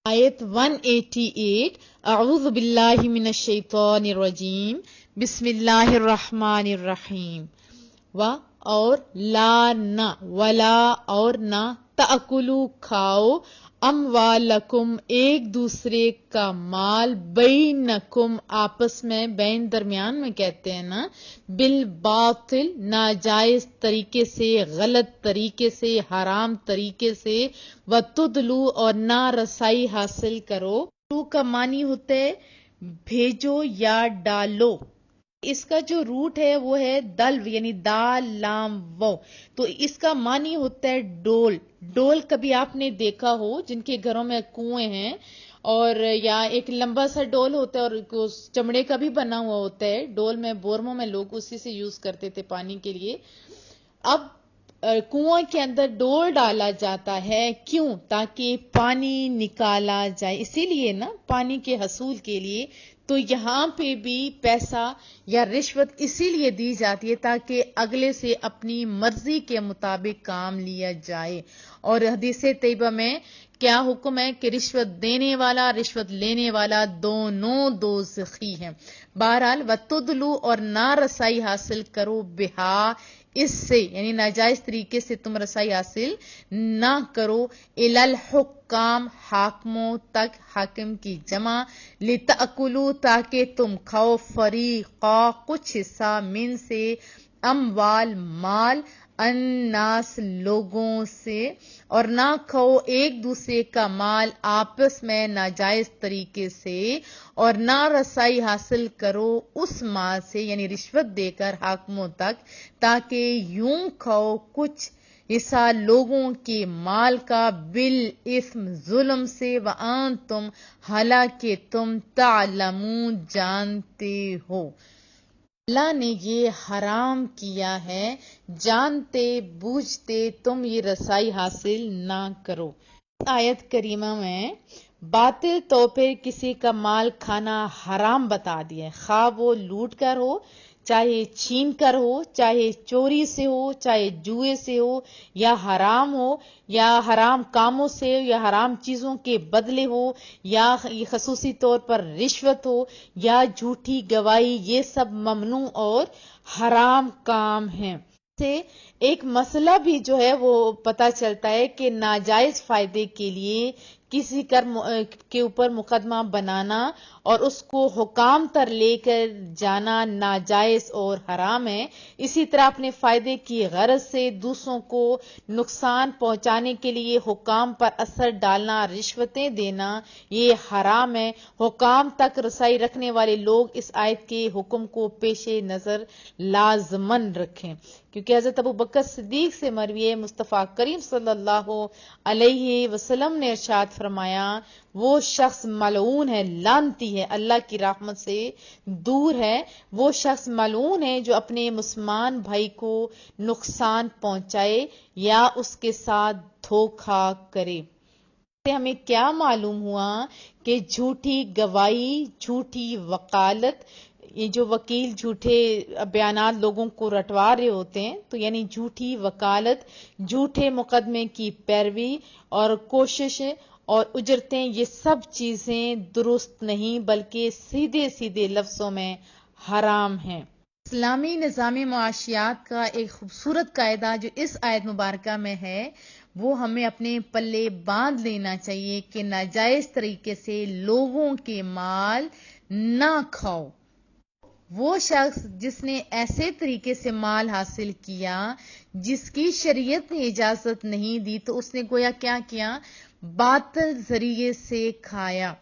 آیت 188 اعوذ باللہ من الشیطان الرجیم بسم اللہ الرحمن الرحیم اور لا نہ ولا اور نہ تأکلوا کھاؤ اموالکم ایک دوسرے کا مال بینکم آپس میں بین درمیان میں کہتے ہیں نا بالباطل ناجائز طریقے سے غلط طریقے سے حرام طریقے سے وتدلو اور نہ رسائی حاصل کرو تو کا معنی ہوتا ہے بھیجو یا ڈالو اس کا جو روٹ ہے وہ ہے دلو یعنی دال لام و تو اس کا معنی ہوتا ہے ڈول ڈول کبھی آپ نے دیکھا ہو جن کے گھروں میں کنویں ہیں اور یا ایک لمبا سا ڈول ہوتا ہے اور چمڑے کا بھی بنا ہوا ہوتا ہے ڈول میں بورموں میں لوگ اسی سے یوز کرتے تھے پانی کے لیے اب کنویں کے اندر ڈول ڈالا جاتا ہے کیوں تاکہ پانی نکالا جائے اسی لیے نا پانی کے حصول کے لیے تو یہاں پہ بھی پیسہ یا رشوت اسی لیے دی جاتی ہے تاکہ اگلے سے اپنی مرضی کے مطابق کام لیا جائے اور حدیث طیبہ میں کیا حکم ہے کہ رشوت دینے والا رشوت لینے والا دونوں دوزخی ہیں بہرحال وتدلو اور نہ رسائی حاصل کرو بہا اس سے یعنی ناجائز طریقے سے تم رسائی حاصل نہ کرو الالحکام حاکموں تک حاکم کی جمع لتأکلوا تاکہ تم کھاؤ فریقا کچھ حصہ من سے اموال مال الناس لوگوں سے اور نہ کھاؤ ایک دوسرے کا مال آپس میں ناجائز طریقے سے اور نہ رسائی حاصل کرو اس مال سے یعنی رشوت دے کر حاکموں تک تاکہ یوں کھاؤ کچھ حصہ لوگوں کے مال کا بالاسم ظلم سے وانتم حالانکہ تم تعلمون جانتے ہو اللہ نے یہ حرام کیا ہے جانتے بوجھتے تم یہ رسائی حاصل نہ کرو آیت کریمہ میں باطل طور پر کسی کا مال کھانا حرام بتا دیا خواہ وہ لوٹ کر ہو چاہے چھین کر ہو چاہے چوری سے ہو چاہے جوئے سے ہو یا حرام کاموں سے یا حرام چیزوں کے بدلے ہو یا خصوصی طور پر رشوت ہو یا جھوٹی گواہی یہ سب ممنوع اور حرام کام ہیں سے ایک مسئلہ بھی جو ہے وہ پتہ چلتا ہے کہ ناجائز فائدے کے لیے کسی کے اوپر مقدمہ بنانا اور اس کو حکام تر لے کر جانا ناجائز اور حرام ہے اسی طرح اپنے فائدے کی غرض سے دوسروں کو نقصان پہنچانے کے لیے حکام پر اثر ڈالنا رشوتیں دینا یہ حرام ہے حکام تک رسائی رکھنے والے لوگ اس آیت کے حکم کو پیش نظر لازمن رکھیں کیونکہ حضرت ابو بکر صدیق سے مروی ہے مصطفیٰ کریم صلی اللہ علیہ وسلم نے ارشاد فرمایا وہ شخص ملعون ہے لعنتی ہے اللہ کی رحمت سے دور ہے وہ شخص ملعون ہے جو اپنے مسلمان بھائی کو نقصان پہنچائے یا اس کے ساتھ دھوکہ کرے ہمیں کیا معلوم ہوا کہ جھوٹی گواہی جھوٹی وکالت یہ جو وکیل جھوٹے بیانات لوگوں کو رٹوا رہے ہوتے ہیں تو یعنی جھوٹی وکالت جھوٹے مقدمے کی پیروی اور کوشش اور اجرتیں یہ سب چیزیں درست نہیں بلکہ سیدھے سیدھے لفظوں میں حرام ہیں اسلامی نظام معاشیات کا ایک خوبصورت قاعدہ جو اس آیت مبارکہ میں ہے وہ ہمیں اپنے پلے باندھ لینا چاہیے کہ ناجائز طریقے سے لوگوں کے مال نہ کھاؤ وہ شخص جس نے ایسے طریقے سے مال حاصل کیا جس کی شریعت نے اجازت نہیں دی تو اس نے گویا کیا کیا باطل ذریعے سے کھایا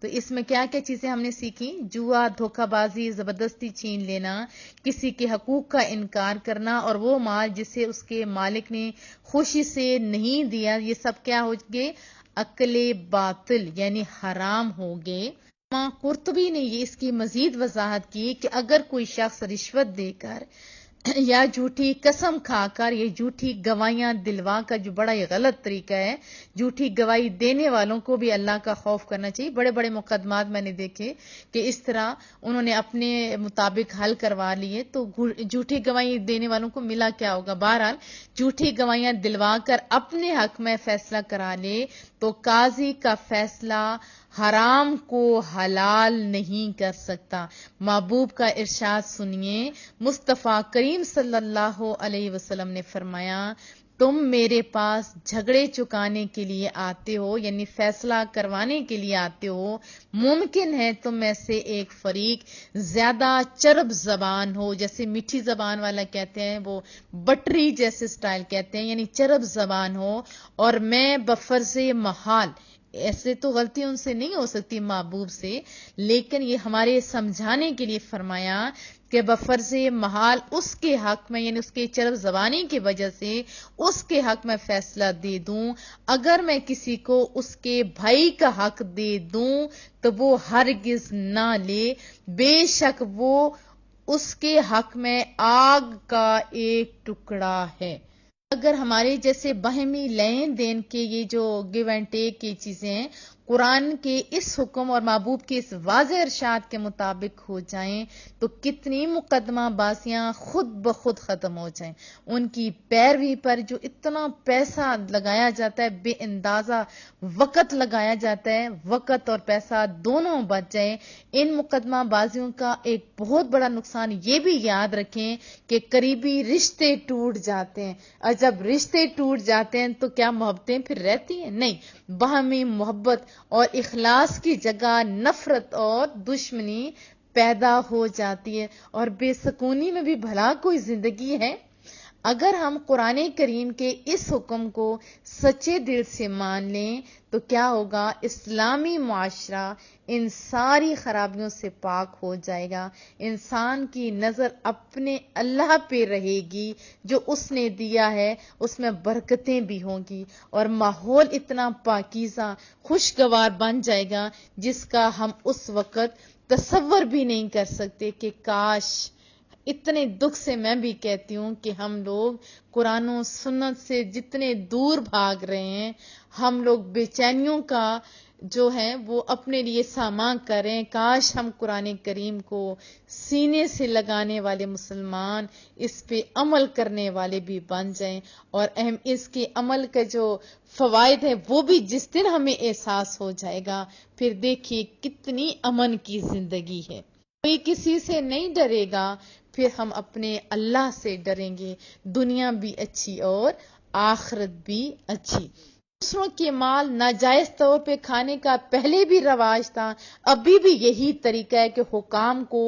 تو اس میں کیا کیا چیزیں ہم نے سیکھی جوا دھوکہ بازی زبردستی چھین لینا کسی کے حقوق کا انکار کرنا اور وہ مال جسے اس کے مالک نے خوشی سے نہیں دیا یہ سب کیا ہو گئے عقل باطل یعنی حرام ہو گئے قرطبی نے یہ اس کی مزید وضاحت کی کہ اگر کوئی شخص رشوت دے کر یا جھوٹی قسم کھا کر یہ جھوٹی گواہیاں دلوا کا جو بڑا ہی غلط طریقہ ہے جھوٹی گواہی دینے والوں کو بھی اللہ کا خوف کرنا چاہیے بڑے بڑے مقدمات میں نے دیکھے کہ اس طرح انہوں نے اپنے مطابق حل کروا لیے تو جھوٹی گواہی دینے والوں کو ملا کیا ہوگا بہرحال جھوٹی گواہیاں دلوا کر اپنے حق میں فیصلہ کرا لے تو قاضی کا فیصلہ حرام کو حلال نہیں کر سکتا۔ محبوب کا ارشاد سنیے، مصطفیٰ کریم صلی اللہ علیہ وسلم نے فرمایا، تم میرے پاس جھگڑے چکانے کے لیے آتے ہو، یعنی فیصلہ کروانے کے لیے آتے ہو، ممکن ہے تم میں سے ایک فریق زیادہ چرب زبان ہو، جیسے میٹھی زبان والا کہتے ہیں، وہ بٹری جیسے سٹائل کہتے ہیں، یعنی چرب زبان ہو، اور میں بفرض محال، ایسے تو غلطی ان سے نہیں ہو سکتی محبوب سے، لیکن یہ ہمارے سمجھانے کے لیے فرمایا کہ بفرض محال اس کے حق میں، یعنی اس کے چرب زبانی کی وجہ سے اس کے حق میں فیصلہ دے دوں، اگر میں کسی کو اس کے بھائی کا حق دے دوں تو وہ ہرگز نہ لے، بے شک وہ اس کے حق میں آگ کا ایک ٹکڑا ہے۔ اگر ہمارے جیسے باہمی لین دین کے یہ جو گیو اینڈ ٹیک کی چیزیں ہیں، قرآن کے اس حکم اور محبوب کے اس واضح ارشاد کے مطابق ہو جائیں تو کتنی مقدمہ بازیاں خود بخود ختم ہو جائیں۔ ان کی پیروی پر جو اتنا پیسہ لگایا جاتا ہے، بے اندازہ وقت لگایا جاتا ہے، وقت اور پیسہ دونوں بچ جائیں۔ ان مقدمہ بازیوں کا ایک بہت بڑا نقصان یہ بھی یاد رکھیں کہ قریبی رشتے ٹوٹ جاتے ہیں، اور جب رشتے ٹوٹ جاتے ہیں تو کیا محبتیں پھر رہتی ہیں؟ نہیں، باہمی محبت اور اخلاص کی جگہ نفرت اور دشمنی پیدا ہو جاتی ہے، اور بے سکونی میں بھی بھلا کوئی زندگی ہے؟ اگر ہم قرآن کریم کے اس حکم کو سچے دل سے مان لیں تو کیا ہوگا؟ اسلامی معاشرہ ان ساری خرابیوں سے پاک ہو جائے گا، انسان کی نظر اپنے اللہ پہ رہے گی، جو اس نے دیا ہے اس میں برکتیں بھی ہوں گی، اور ماحول اتنا پاکیزہ خوشگوار بن جائے گا جس کا ہم اس وقت تصور بھی نہیں کر سکتے کہ کاش۔ اتنے دکھ سے میں بھی کہتی ہوں کہ ہم لوگ قرآن و سنت سے جتنے دور بھاگ رہے ہیں، ہم لوگ بے چینیوں کا جو ہے وہ اپنے لیے سامان کر رہے ہیں۔ کاش ہم قرآن کریم کو سینے سے لگانے والے مسلمان، اس پہ عمل کرنے والے بھی بن جائیں، اور اس کے عمل کا جو فوائد ہیں وہ بھی جس دن ہمیں احساس ہو جائے گا، پھر دیکھیے کتنی امن کی زندگی ہے۔ کوئی کسی سے نہیں ڈرے گا، پھر ہم اپنے اللہ سے ڈریں گے، دنیا بھی اچھی اور آخرت بھی اچھی۔ دوسروں کے مال ناجائز طور پہ کھانے کا پہلے بھی رواج تھا، ابھی بھی یہی طریقہ ہے کہ حکام کو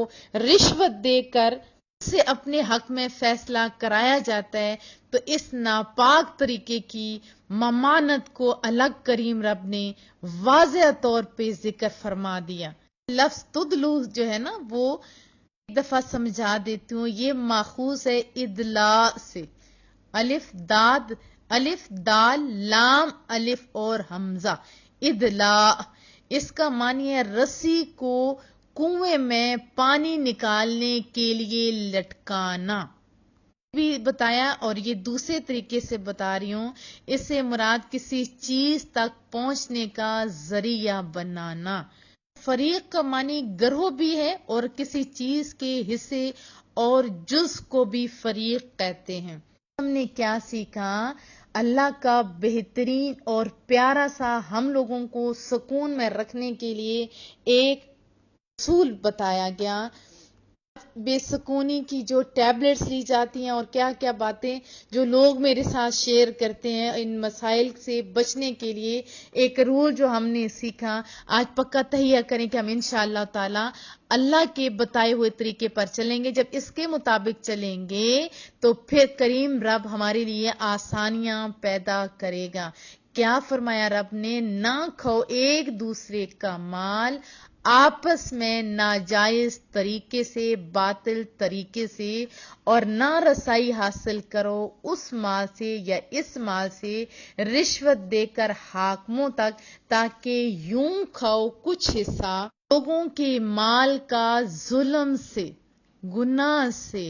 رشوت دے کر سے اپنے حق میں فیصلہ کرایا جاتا ہے، تو اس ناپاک طریقے کی ممانت کو الگ کریم رب نے واضح طور پہ ذکر فرما دیا۔ لفظ تدلو جو ہے نا، وہ ایک دفعہ سمجھا دیتی ہوں، یہ ماخوذ ہے ادلاء سے، الف دال لام الف اور حمزہ، ادلاء، اس کا معنی ہے رسی کو کنویں میں پانی نکالنے کے لیے لٹکانا بھی بتایا، اور یہ دوسرے طریقے سے بتا رہی ہوں، اس سے مراد کسی چیز تک پہنچنے کا ذریعہ بنانا۔ فریق کا معنی گروہ بھی ہے، اور کسی چیز کے حصے اور جز کو بھی فریق کہتے ہیں۔ ہم نے کیا سیکھا؟ اللہ کا بہترین اور پیارا سا ہم لوگوں کو سکون میں رکھنے کے لیے ایک اصول بتایا گیا۔ بے سکونی کی جو ٹیبلٹس لی جاتی ہیں اور کیا کیا باتیں جو لوگ میرے ساتھ شیئر کرتے ہیں، ان مسائل سے بچنے کے لیے ایک رول جو ہم نے سیکھا، آج پکا تہیہ کریں کہ ہم انشاءاللہ تعالی اللہ کے بتائے ہوئے طریقے پر چلیں گے۔ جب اس کے مطابق چلیں گے تو پھر کریم رب ہمارے لیے آسانیاں پیدا کرے گا۔ کیا فرمایا رب نے؟ نہ کھو ایک دوسرے کا مال آپس میں ناجائز طریقے سے، باطل طریقے سے، اور نہ رسائی حاصل کرو اس مال سے یا اس مال سے رشوت دے کر حاکموں تک، تاکہ یوں کھاؤ کچھ حصہ لوگوں کے مال کا ظلم سے، گناہ سے،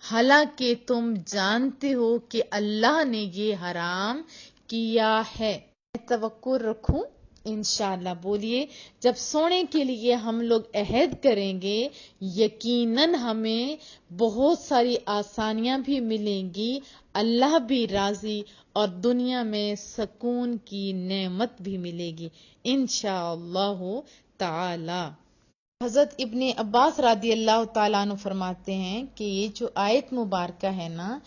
حالانکہ تم جانتے ہو کہ اللہ نے یہ حرام کیا ہے۔ توقع رکھوں انشاءاللہ، بولیے۔ جب سونے کے لیے ہم لوگ عہد کریں گے، یقیناً ہمیں بہت ساری آسانیاں بھی ملیں گی، اللہ بھی راضی اور دنیا میں سکون کی نعمت بھی ملے گی انشاءاللہ تعالی۔ حضرت ابن عباس رضی اللہ تعالیٰ عنہ فرماتے ہیں کہ یہ جو آیت مبارکہ ہے نا،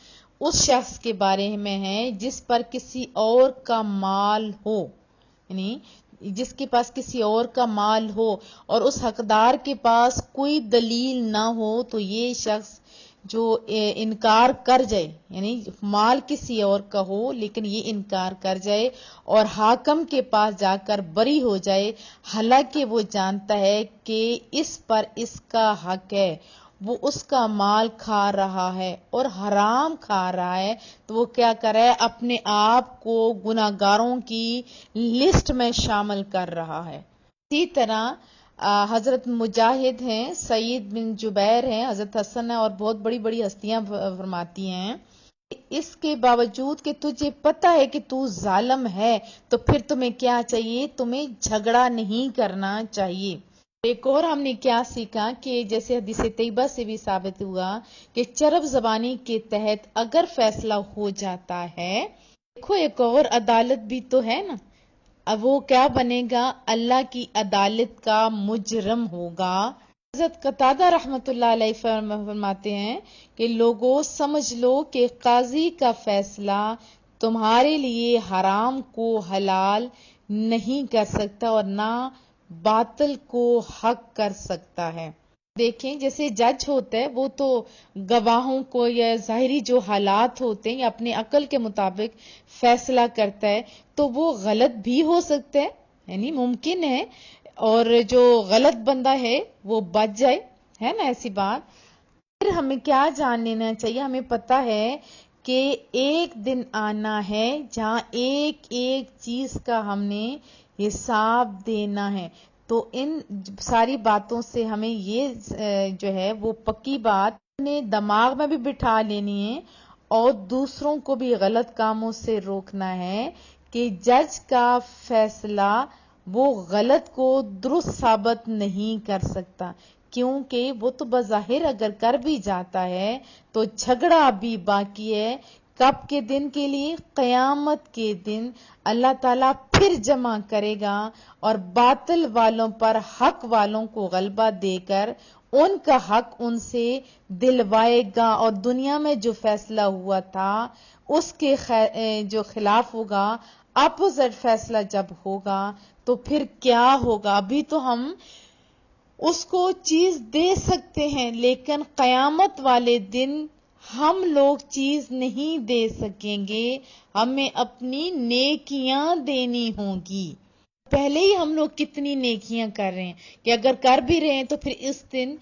اس شخص کے بارے میں ہے جس پر کسی اور کا مال ہو، یعنی جس کے پاس کسی اور کا مال ہو اور اس حقدار کے پاس کوئی دلیل نہ ہو، تو یہ شخص جو انکار کر جائے، یعنی مال کسی اور کا ہو لیکن یہ انکار کر جائے اور حاکم کے پاس جا کر بری ہو جائے، حالانکہ وہ جانتا ہے کہ اس پر اس کا حق ہے، وہ اس کا مال کھا رہا ہے اور حرام کھا رہا ہے، تو وہ کیا کر رہا ہے؟ اپنے آپ کو گناہگاروں کی لسٹ میں شامل کر رہا ہے۔ اسی طرح حضرت مجاہد ہیں، سعید بن جبیر ہیں، حضرت حسن ہیں اور بہت بڑی بڑی ہستیاں فرماتی ہیں، اس کے باوجود کہ تجھے پتہ ہے کہ تو ظالم ہے تو پھر تمہیں کیا چاہیے؟ تمہیں جھگڑا نہیں کرنا چاہیے۔ ایک اور ہم نے کیا سیکھا کہ جیسے حدیث طیبہ سے بھی ثابت ہوا کہ چرب زبانی کے تحت اگر فیصلہ ہو جاتا ہے، دیکھو ایک اور عدالت بھی تو ہے نا، اب وہ کیا بنے گا؟ اللہ کی عدالت کا مجرم ہوگا۔ حضرت قتادہ رحمۃ اللہ علیہ فرماتے ہیں کہ لوگوں سمجھ لو کہ قاضی کا فیصلہ تمہارے لیے حرام کو حلال نہیں کر سکتا اور نہ باطل کو حق کر سکتا ہے۔ دیکھیں جیسے جج ہوتا ہے وہ تو گواہوں کو یا ظاہری جو حالات ہوتے ہیں یا اپنے عقل کے مطابق فیصلہ کرتا ہے، تو وہ غلط بھی ہو سکتا ہے، یعنی ممکن ہے، اور جو غلط بندہ ہے وہ بچ جائے، ہے نا ایسی بات۔ پھر ہمیں کیا جان لینا چاہیے؟ ہمیں پتہ ہے کہ ایک دن آنا ہے جہاں ایک ایک چیز کا ہم نے حساب دینا ہے، تو ان ساری باتوں سے ہمیں یہ جو ہے وہ پکی بات اپنے دماغ میں بھی بٹھا لینی ہے اور دوسروں کو بھی غلط کاموں سے روکنا ہے کہ جج کا فیصلہ وہ غلط کو درست ثابت نہیں کر سکتا، کیونکہ وہ تو بظاہر اگر کر بھی جاتا ہے تو جھگڑا بھی باقی ہے۔ کب کے دن کے لیے؟ قیامت کے دن اللہ تعالیٰ پھر جمع کرے گا اور باطل والوں پر حق والوں کو غلبہ دے کر ان کا حق ان سے دلوائے گا، اور دنیا میں جو فیصلہ ہوا تھا اس کے جو خلاف ہوگا، اپوزٹ فیصلہ جب ہوگا تو پھر کیا ہوگا؟ ابھی تو ہم اس کو چیز دے سکتے ہیں لیکن قیامت والے دن ہم لوگ چیز نہیں دے سکیں گے، ہمیں اپنی نیکیاں دینی ہوں گی۔ پہلے ہی ہم لوگ کتنی نیکیاں کر رہے ہیں کہ اگر کر بھی رہے ہیں تو پھر اس دن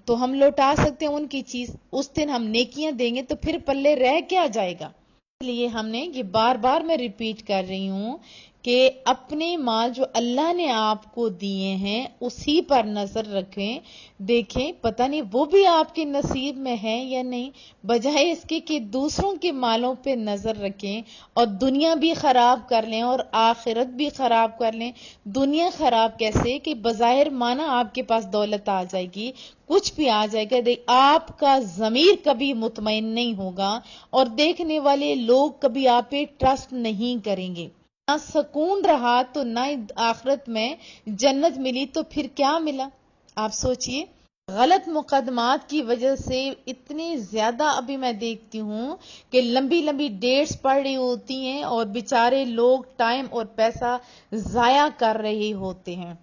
تو ہم لوٹا سکتے ہیں ان کی چیز، اس دن ہم نیکیاں دیں گے تو پھر پلے رہ کیا جائے گا؟ اس لیے ہم نے یہ بار بار میں ریپیٹ کر رہی ہوں کہ اپنے مال جو اللہ نے آپ کو دیے ہیں اسی پر نظر رکھیں، دیکھیں پتہ نہیں وہ بھی آپ کے نصیب میں ہے یا نہیں، بجائے اس کے کہ دوسروں کے مالوں پہ نظر رکھیں اور دنیا بھی خراب کر لیں اور آخرت بھی خراب کر لیں۔ دنیا خراب کیسے کہ بظاہر مانا آپ کے پاس دولت آ جائے گی، کچھ بھی آ جائے گا، آپ کا ضمیر کبھی مطمئن نہیں ہوگا اور دیکھنے والے لوگ کبھی آپ پہ ٹرسٹ نہیں کریں گے۔ نہ سکون رہا تو نہ آخرت میں جنت ملی تو پھر کیا ملا؟ آپ سوچئے۔ غلط مقدمات کی وجہ سے اتنی زیادہ ابھی میں دیکھتی ہوں کہ لمبی لمبی ڈیٹس پڑ رہی ہوتی ہیں اور بیچارے لوگ ٹائم اور پیسہ ضائع کر رہے ہوتے ہیں۔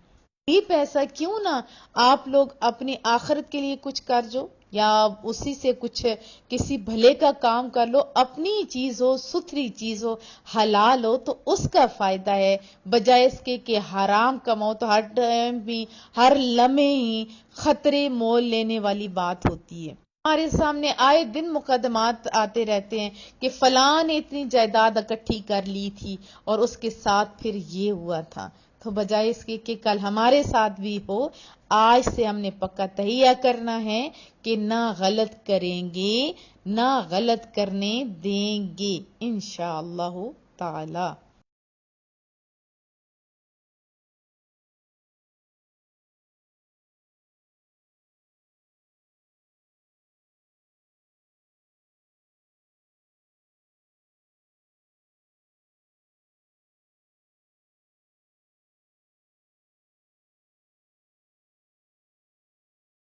یہ پیسہ کیوں نہ آپ لوگ اپنی آخرت کے لیے کچھ کر جو، یا اسی سے کچھ کسی بھلے کا کام کر لو، اپنی چیز ہو، ستھری چیز ہو، حلال ہو تو اس کا فائدہ ہے، بجائے اس کے کہ حرام کماؤ تو ہر ٹائم بھی ہر لمحے ہی خطرے مول لینے والی بات ہوتی ہے۔ ہمارے سامنے آئے دن مقدمات آتے رہتے ہیں کہ فلاں نے اتنی جائیداد اکٹھی کر لی تھی اور اس کے ساتھ پھر یہ ہوا تھا، تو بجائے اس کے کہ کل ہمارے ساتھ بھی ہو، آج سے ہم نے پکا تہیہ کرنا ہے کہ نہ غلط کریں گے، نہ غلط کرنے دیں گے انشاءاللہ تعالی۔